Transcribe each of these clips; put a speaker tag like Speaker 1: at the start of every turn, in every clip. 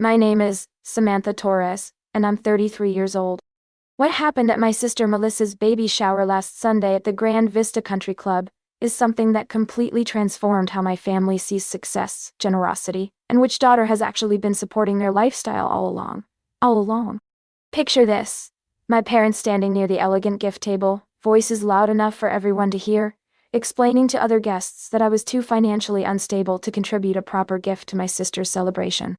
Speaker 1: My name is Samantha Torres, and I'm 33 years old. What happened at my sister Melissa's baby shower last Sunday at the Grand Vista Country Club is something that completely transformed how my family sees success, generosity, and which daughter has actually been supporting their lifestyle all along. All along. Picture this. My parents standing near the elegant gift table, voices loud enough for everyone to hear, explaining to other guests that I was too financially unstable to contribute a proper gift to my sister's celebration.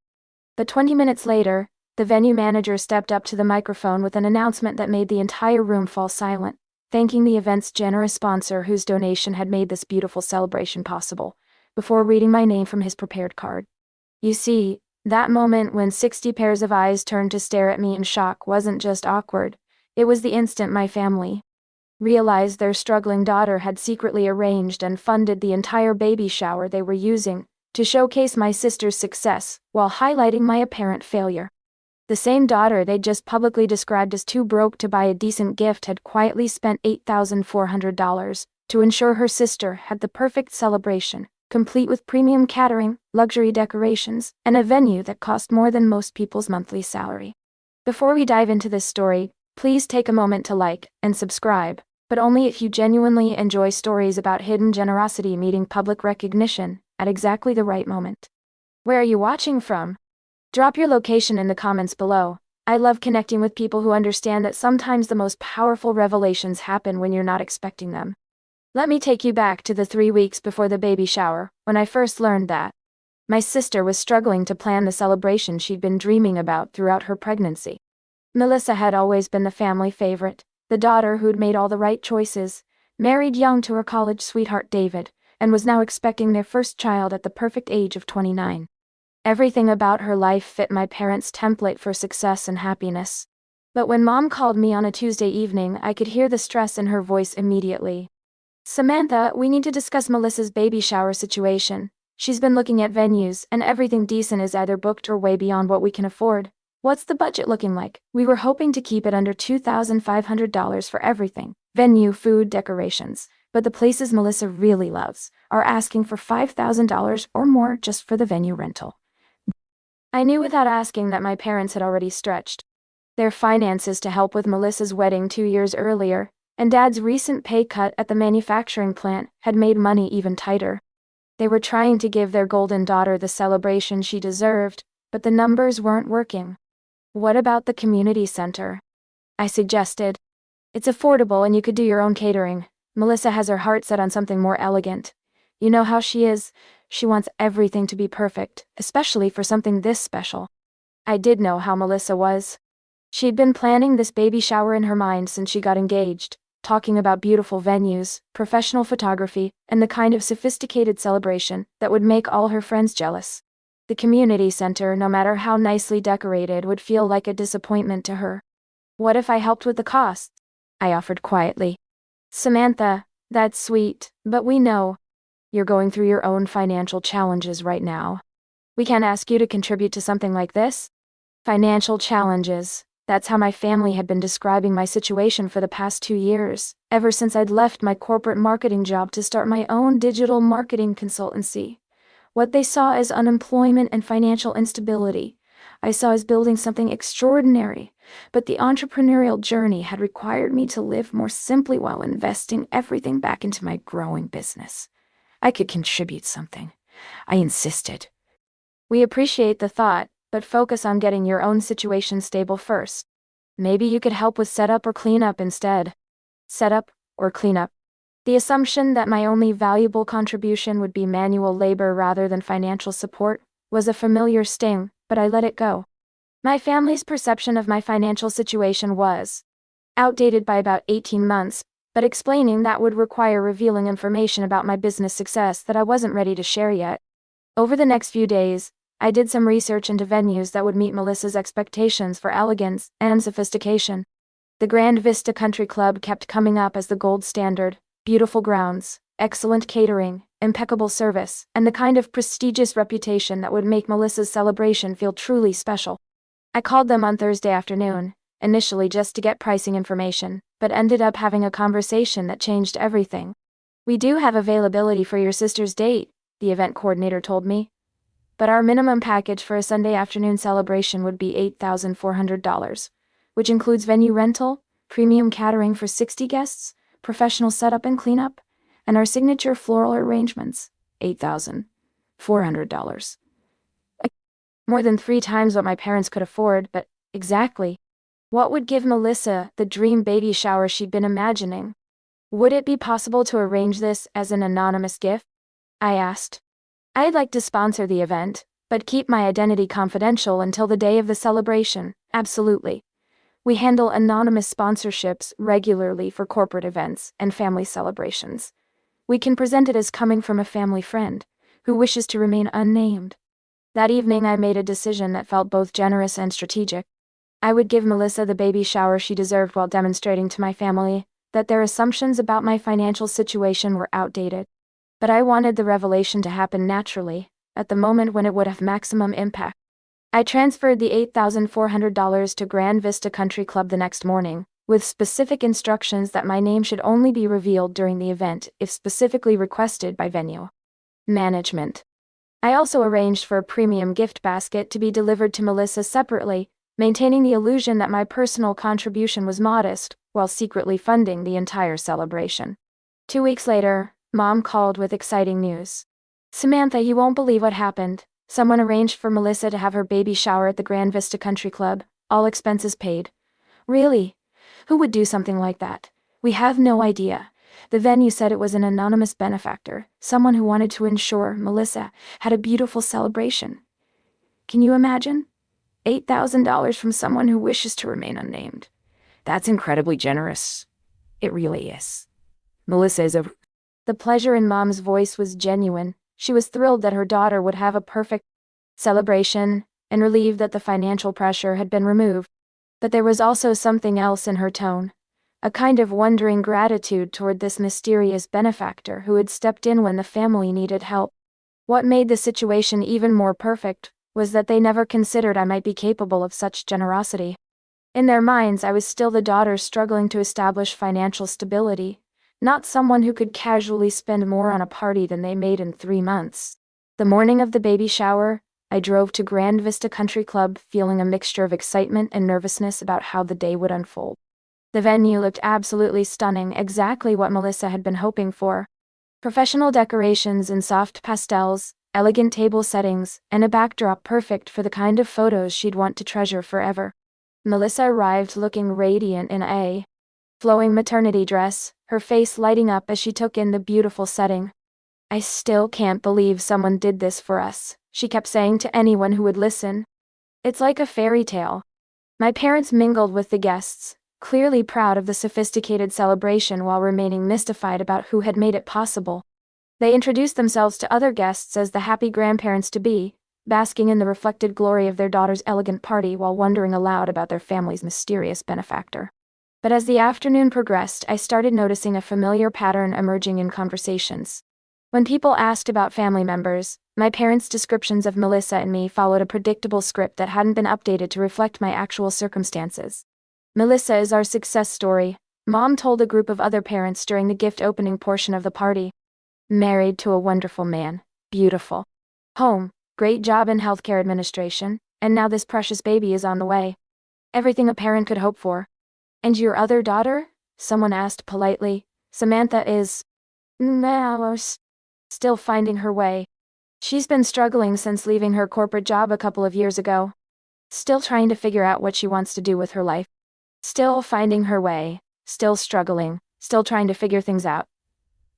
Speaker 1: But 20 minutes later, the venue manager stepped up to the microphone with an announcement that made the entire room fall silent, thanking the event's generous sponsor whose donation had made this beautiful celebration possible, before reading my name from his prepared card. You see, that moment when 60 pairs of eyes turned to stare at me in shock wasn't just awkward, it was the instant my family realized their struggling daughter had secretly arranged and funded the entire baby shower they were using to showcase my sister's success while highlighting my apparent failure. The same daughter they'd just publicly described as too broke to buy a decent gift had quietly spent $8,400 to ensure her sister had the perfect celebration, complete with premium catering, luxury decorations, and a venue that cost more than most people's monthly salary. Before we dive into this story, please take a moment to like and subscribe, but only if you genuinely enjoy stories about hidden generosity meeting public recognition at exactly the right moment. Where are you watching from? Drop your location in the comments below. I love connecting with people who understand that sometimes the most powerful revelations happen when you're not expecting them. Let me take you back to the 3 weeks before the baby shower, when I first learned that my sister was struggling to plan the celebration she'd been dreaming about throughout her pregnancy. Melissa had always been the family favorite, the daughter who'd made all the right choices, married young to her college sweetheart David, and was now expecting their first child at the perfect age of 29. Everything about her life fit my parents' template for success and happiness. But when Mom called me on a Tuesday evening, I could hear the stress in her voice immediately. "Samantha, we need to discuss Melissa's baby shower situation. She's been looking at venues, and everything decent is either booked or way beyond what we can afford. What's the budget looking like? We were hoping to keep it under $2,500 for everything, venue, food, decorations. But the places Melissa really loves are asking for $5,000 or more just for the venue rental." I knew without asking that my parents had already stretched their finances to help with Melissa's wedding 2 years earlier, and Dad's recent pay cut at the manufacturing plant had made money even tighter. They were trying to give their golden daughter the celebration she deserved, but the numbers weren't working. "What about the community center?" I suggested. "It's affordable and you could do your own catering. Melissa has her heart set on something more elegant. You know how she is, she wants everything to be perfect, especially for something this special." I did know how Melissa was. She'd been planning this baby shower in her mind since she got engaged, talking about beautiful venues, professional photography, and the kind of sophisticated celebration that would make all her friends jealous. The community center, no matter how nicely decorated, would feel like a disappointment to her. "What if I helped with the costs?" I offered quietly. "Samantha, that's sweet, but we know you're going through your own financial challenges right now. We can't ask you to contribute to something like this." Financial challenges. That's how my family had been describing my situation for the past 2 years, ever since I'd left my corporate marketing job to start my own digital marketing consultancy. What they saw as unemployment and financial instability, I saw as building something extraordinary, but the entrepreneurial journey had required me to live more simply while investing everything back into my growing business. I could contribute something, I insisted. "We appreciate the thought, but focus on getting your own situation stable first. Maybe you could help with setup or cleanup instead." Setup or cleanup. The assumption that my only valuable contribution would be manual labor rather than financial support was a familiar sting, but I let it go. My family's perception of my financial situation was outdated by about 18 months, but explaining that would require revealing information about my business success that I wasn't ready to share yet. Over the next few days, I did some research into venues that would meet Melissa's expectations for elegance and sophistication. The Grand Vista Country Club kept coming up as the gold standard: beautiful grounds, excellent catering, impeccable service, and the kind of prestigious reputation that would make Melissa's celebration feel truly special. I called them on Thursday afternoon, initially just to get pricing information, but ended up having a conversation that changed everything. "We do have availability for your sister's date," the event coordinator told me. but our minimum package for a Sunday afternoon celebration would be $8,400, which includes venue rental, premium catering for 60 guests, professional setup and cleanup, and our signature floral arrangements, $8,400. More than 3 times what my parents could afford, but exactly what would give Melissa the dream baby shower she'd been imagining? Would it be possible to arrange this as an anonymous gift? I asked. I'd like to sponsor the event, but keep my identity confidential until the day of the celebration. Absolutely. We handle anonymous sponsorships regularly for corporate events and family celebrations. We can present it as coming from a family friend who wishes to remain unnamed. That evening I made a decision that felt both generous and strategic. I would give Melissa the baby shower she deserved while demonstrating to my family that their assumptions about my financial situation were outdated. But I wanted the revelation to happen naturally, at the moment when it would have maximum impact. I transferred the $8,400 to Grand Vista Country Club the next morning, with specific instructions that my name should only be revealed during the event if specifically requested by venue management. I also arranged for a premium gift basket to be delivered to Melissa separately, maintaining the illusion that my personal contribution was modest, while secretly funding the entire celebration. 2 weeks later, Mom called with exciting news. "Samantha, you won't believe what happened. Someone arranged for Melissa to have her baby shower at the Grand Vista Country Club, all expenses paid." "Really? Who would do something like that?" "We have no idea. The venue said it was an anonymous benefactor, someone who wanted to ensure Melissa had a beautiful celebration." Can you imagine? $8,000 from someone who wishes to remain unnamed. That's incredibly generous. It really is. Melissa is a... The pleasure in Mom's voice was genuine. She was thrilled that her daughter would have a perfect celebration, and relieved that the financial pressure had been removed. But there was also something else in her tone. A kind of wondering gratitude toward this mysterious benefactor who had stepped in when the family needed help. What made the situation even more perfect was that they never considered I might be capable of such generosity. In their minds, I was still the daughter struggling to establish financial stability, not someone who could casually spend more on a party than they made in 3 months. The morning of the baby shower, I drove to Grand Vista Country Club feeling a mixture of excitement and nervousness about how the day would unfold. The venue looked absolutely stunning, exactly what Melissa had been hoping for. Professional decorations in soft pastels, elegant table settings, and a backdrop perfect for the kind of photos she'd want to treasure forever. Melissa arrived looking radiant in a flowing maternity dress, her face lighting up as she took in the beautiful setting. "I still can't believe someone did this for us," she kept saying to anyone who would listen. "It's like a fairy tale." My parents mingled with the guests, clearly proud of the sophisticated celebration while remaining mystified about who had made it possible. They introduced themselves to other guests as the happy grandparents-to-be, basking in the reflected glory of their daughter's elegant party while wondering aloud about their family's mysterious benefactor. But as the afternoon progressed, I started noticing a familiar pattern emerging in conversations. When people asked about family members, my parents' descriptions of Melissa and me followed a predictable script that hadn't been updated to reflect my actual circumstances. "Melissa is our success story," Mom told a group of other parents during the gift opening portion of the party. "Married to a wonderful man, beautiful home, great job in healthcare administration, and now this precious baby is on the way. Everything a parent could hope for." "And your other daughter?" someone asked politely. "Samantha is now still finding her way. She's been struggling since leaving her corporate job a couple of years ago. Still trying to figure out what she wants to do with her life. Still finding her way, still struggling, still trying to figure things out."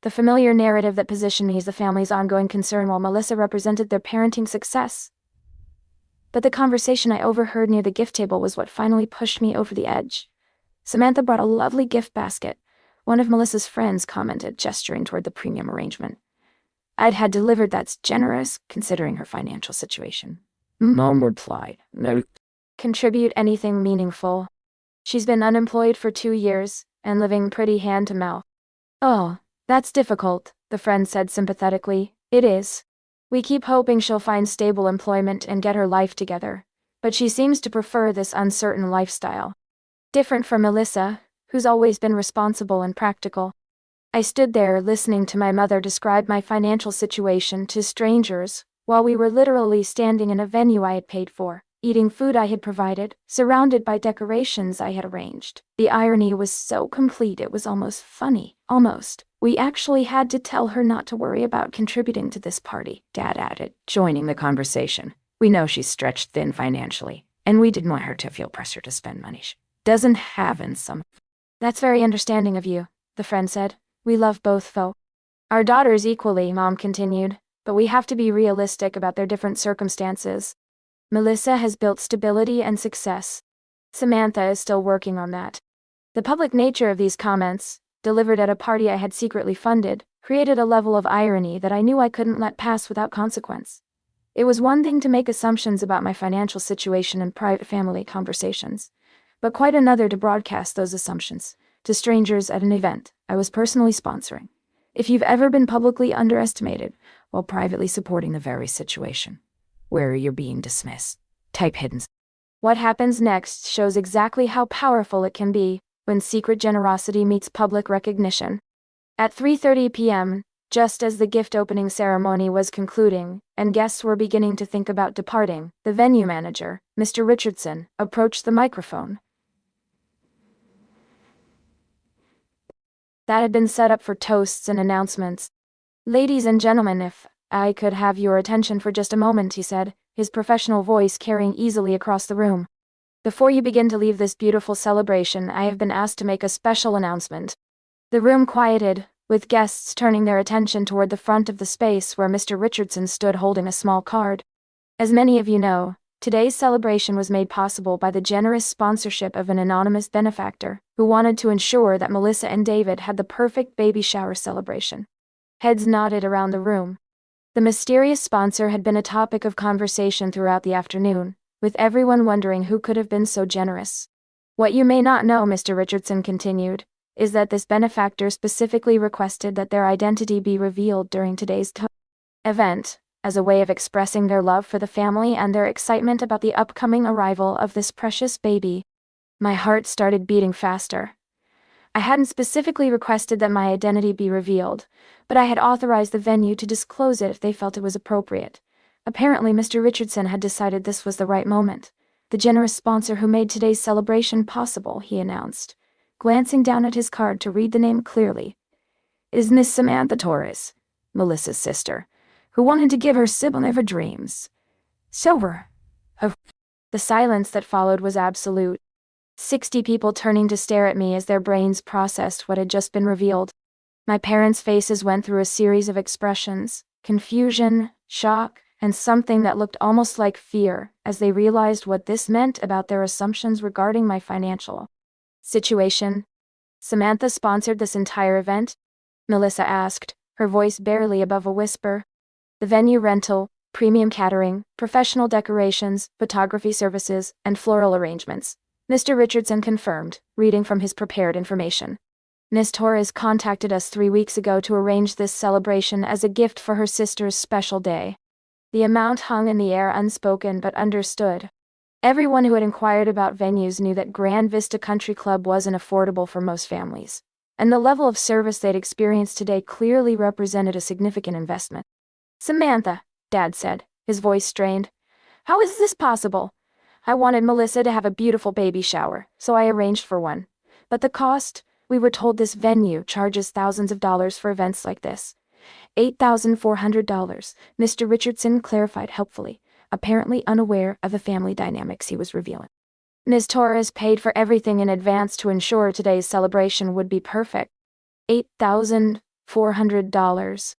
Speaker 1: The familiar narrative that positioned me as the family's ongoing concern while Melissa represented their parenting success. But the conversation I overheard near the gift table was what finally pushed me over the edge. Samantha brought a lovely gift basket, one of Melissa's friends commented, gesturing toward the premium arrangement. I'd had delivered that's generous, considering her financial situation. Mom replied, "No. Contribute anything meaningful. She's been unemployed for 2 years, and living pretty hand-to-mouth." "Oh, that's difficult," the friend said sympathetically. "It is. We keep hoping she'll find stable employment and get her life together, but she seems to prefer this uncertain lifestyle. Different from Melissa, who's always been responsible and practical." I stood there listening to my mother describe my financial situation to strangers, while we were literally standing in a venue I had paid for, eating food I had provided, surrounded by decorations I had arranged. The irony was so complete it was almost funny. Almost. We actually had to tell her not to worry about contributing to this party, Dad added, joining the conversation. We know she's stretched thin financially, and we didn't want her to feel pressure to spend money she doesn't have in some. That's very understanding of you, the friend said. We love both folk. Our daughters equally, Mom continued, but we have to be realistic about their different circumstances. Melissa has built stability and success. Samantha is still working on that. The public nature of these comments, delivered at a party I had secretly funded, created a level of irony that I knew I couldn't let pass without consequence. It was one thing to make assumptions about my financial situation in private family conversations, but quite another to broadcast those assumptions to strangers at an event I was personally sponsoring. If you've ever been publicly underestimated while privately supporting the very situation where you're being dismissed, type hidden. What happens next shows exactly how powerful it can be when secret generosity meets public recognition. At 3:30 p.m., just as the gift opening ceremony was concluding and guests were beginning to think about departing, the venue manager, Mr. Richardson, approached the microphone that had been set up for toasts and announcements. Ladies and gentlemen, if I could have your attention for just a moment, he said, his professional voice carrying easily across the room. Before you begin to leave this beautiful celebration, I have been asked to make a special announcement. The room quieted, with guests turning their attention toward the front of the space where Mr. Richardson stood holding a small card. As many of you know, today's celebration was made possible by the generous sponsorship of an anonymous benefactor who wanted to ensure that Melissa and David had the perfect baby shower celebration. Heads nodded around the room. The mysterious sponsor had been a topic of conversation throughout the afternoon, with everyone wondering who could have been so generous. What you may not know, Mr. Richardson continued, is that this benefactor specifically requested that their identity be revealed during today's event, as a way of expressing their love for the family and their excitement about the upcoming arrival of this precious baby. My heart started beating faster. I hadn't specifically requested that my identity be revealed, but I had authorized the venue to disclose it if they felt it was appropriate. Apparently, Mr. Richardson had decided this was the right moment. The generous sponsor who made today's celebration possible, he announced, glancing down at his card to read the name clearly, is Miss Samantha Torres, Melissa's sister, who wanted to give her sibling of her dreams. Sober. The silence that followed was absolute. 60 people turning to stare at me as their brains processed what had just been revealed. My parents' faces went through a series of expressions, confusion, shock, and something that looked almost like fear as they realized what this meant about their assumptions regarding my financial situation. Samantha sponsored this entire event? Melissa asked, her voice barely above a whisper. The venue rental, premium catering, professional decorations, photography services, and floral arrangements, Mr. Richardson confirmed, reading from his prepared information. Ms. Torres contacted us 3 weeks ago to arrange this celebration as a gift for her sister's special day. The amount hung in the air unspoken but understood. Everyone who had inquired about venues knew that Grand Vista Country Club wasn't affordable for most families, and the level of service they'd experienced today clearly represented a significant investment. Samantha, Dad said, his voice strained. How is this possible? I wanted Melissa to have a beautiful baby shower, so I arranged for one. But the cost? We were told this venue charges thousands of dollars for events like this. $8,400, Mr. Richardson clarified helpfully, apparently unaware of the family dynamics he was revealing. Ms. Torres paid for everything in advance to ensure today's celebration would be perfect. $8,400.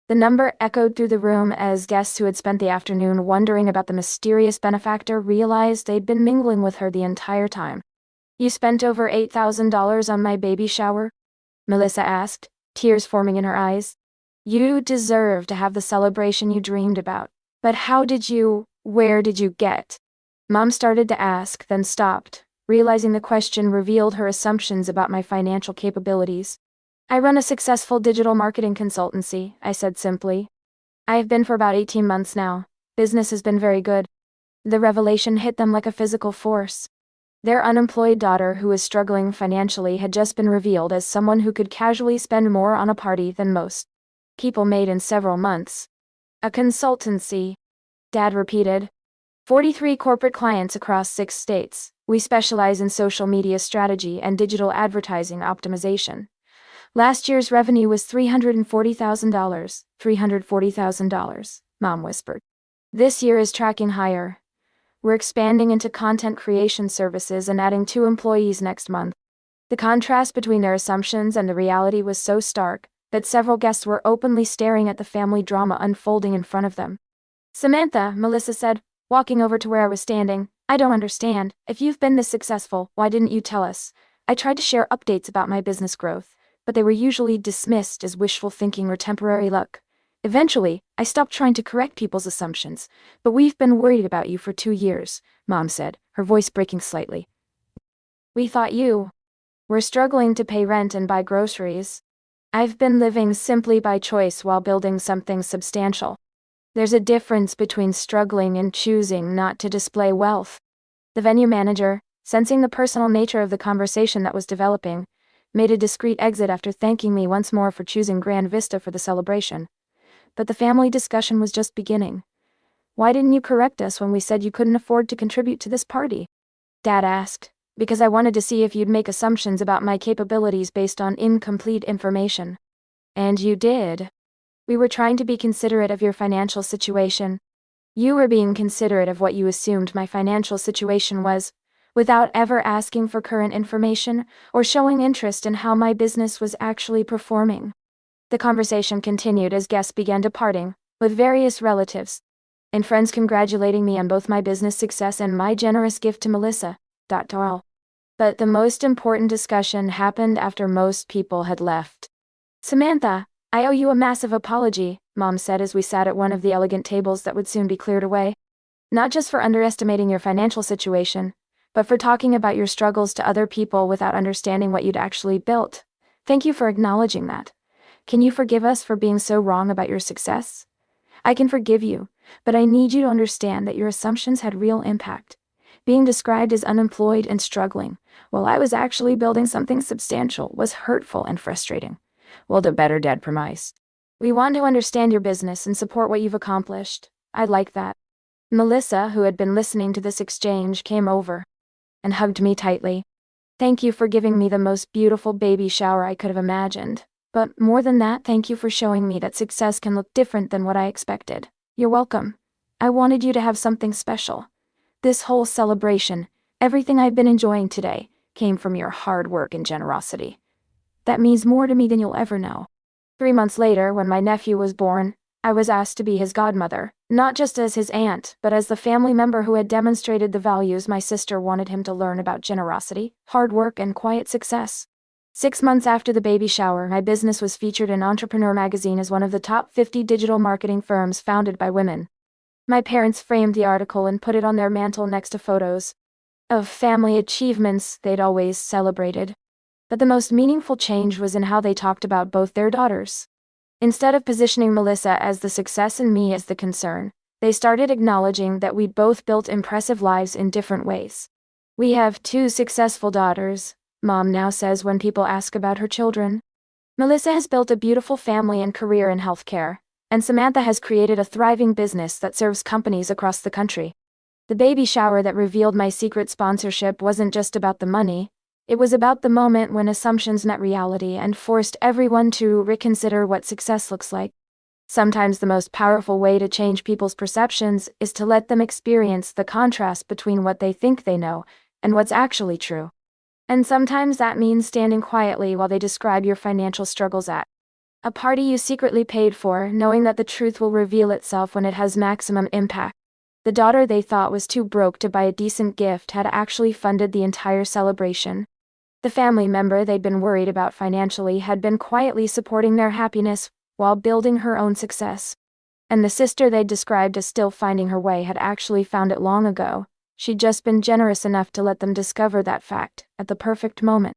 Speaker 1: The number echoed through the room as guests who had spent the afternoon wondering about the mysterious benefactor realized they'd been mingling with her the entire time. You spent over $8,000 on my baby shower? Melissa asked, tears forming in her eyes. You deserve to have the celebration you dreamed about. But where did you get? Mom started to ask, then stopped, realizing the question revealed her assumptions about my financial capabilities. I run a successful digital marketing consultancy, I said simply. I have been for about 18 months now. Business has been very good. The revelation hit them like a physical force. Their unemployed daughter, who was struggling financially, had just been revealed as someone who could casually spend more on a party than most people made in several months. A consultancy, Dad repeated. 43 corporate clients across 6 states. We specialize in social media strategy and digital advertising optimization. Last year's revenue was $340,000. $340,000, Mom whispered. This year is tracking higher. We're expanding into content creation services and adding 2 employees next month. The contrast between their assumptions and the reality was so stark that several guests were openly staring at the family drama unfolding in front of them. Samantha, Melissa said, walking over to where I was standing, I don't understand. If you've been this successful, why didn't you tell us? I tried to share updates about my business growth, but they were usually dismissed as wishful thinking or temporary luck. Eventually, I stopped trying to correct people's assumptions, but we've been worried about you for 2 years, Mom said, her voice breaking slightly. We thought you were struggling to pay rent and buy groceries. I've been living simply by choice while building something substantial. There's a difference between struggling and choosing not to display wealth. The venue manager, sensing the personal nature of the conversation that was developing, made a discreet exit after thanking me once more for choosing Grand Vista for the celebration. But the family discussion was just beginning. Why didn't you correct us when we said you couldn't afford to contribute to this party? Dad asked. Because I wanted to see if you'd make assumptions about my capabilities based on incomplete information. And you did. We were trying to be considerate of your financial situation. You were being considerate of what you assumed my financial situation was, without ever asking for current information or showing interest in how my business was actually performing. The conversation continued as guests began departing, with various relatives and friends congratulating me on both my business success and my generous gift to Melissa. But the most important discussion happened after most people had left. Samantha, I owe you a massive apology, Mom said as we sat at one of the elegant tables that would soon be cleared away. Not just for underestimating your financial situation, but for talking about your struggles to other people without understanding what you'd actually built. Thank you for acknowledging that. Can you forgive us for being so wrong about your success? I can forgive you, but I need you to understand that your assumptions had real impact. Being described as unemployed and struggling, while I was actually building something substantial, was hurtful and frustrating. We'll do better, Dad promised. We want to understand your business and support what you've accomplished. I like that. Melissa, who had been listening to this exchange, came over and hugged me tightly. Thank you for giving me the most beautiful baby shower I could have imagined. But more than that, thank you for showing me that success can look different than what I expected. You're welcome. I wanted you to have something special. This whole celebration, everything I've been enjoying today, came from your hard work and generosity. That means more to me than you'll ever know. 3 months later, when my nephew was born, I was asked to be his godmother, not just as his aunt, but as the family member who had demonstrated the values my sister wanted him to learn about generosity, hard work, and quiet success. 6 months after the baby shower, my business was featured in Entrepreneur magazine as one of the top 50 digital marketing firms founded by women. My parents framed the article and put it on their mantle next to photos of family achievements they'd always celebrated. But the most meaningful change was in how they talked about both their daughters. Instead of positioning Melissa as the success and me as the concern, they started acknowledging that we'd both built impressive lives in different ways. We have 2 successful daughters, Mom now says when people ask about her children. Melissa has built a beautiful family and career in healthcare, and Samantha has created a thriving business that serves companies across the country. The baby shower that revealed my secret sponsorship wasn't just about the money. It was about the moment when assumptions met reality and forced everyone to reconsider what success looks like. Sometimes the most powerful way to change people's perceptions is to let them experience the contrast between what they think they know and what's actually true. And sometimes that means standing quietly while they describe your financial struggles at a party you secretly paid for, knowing that the truth will reveal itself when it has maximum impact. The daughter they thought was too broke to buy a decent gift had actually funded the entire celebration. The family member they'd been worried about financially had been quietly supporting their happiness while building her own success. And the sister they'd described as still finding her way had actually found it long ago. She'd just been generous enough to let them discover that fact at the perfect moment.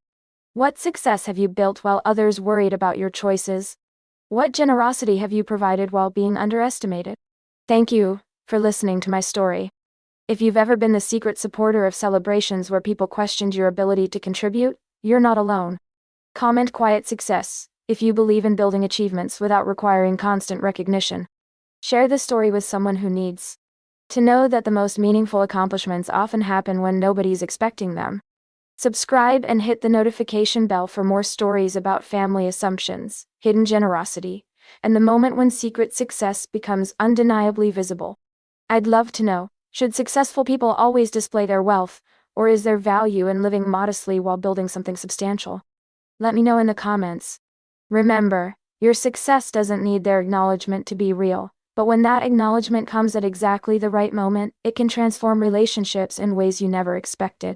Speaker 1: What success have you built while others worried about your choices? What generosity have you provided while being underestimated? Thank you for listening to my story. If you've ever been the secret supporter of celebrations where people questioned your ability to contribute, you're not alone. Comment quiet success if you believe in building achievements without requiring constant recognition. Share the story with someone who needs to know that the most meaningful accomplishments often happen when nobody's expecting them. Subscribe and hit the notification bell for more stories about family assumptions, hidden generosity, and the moment when secret success becomes undeniably visible. I'd love to know, should successful people always display their wealth, or is there value in living modestly while building something substantial? Let me know in the comments. Remember, your success doesn't need their acknowledgement to be real, but when that acknowledgement comes at exactly the right moment, it can transform relationships in ways you never expected.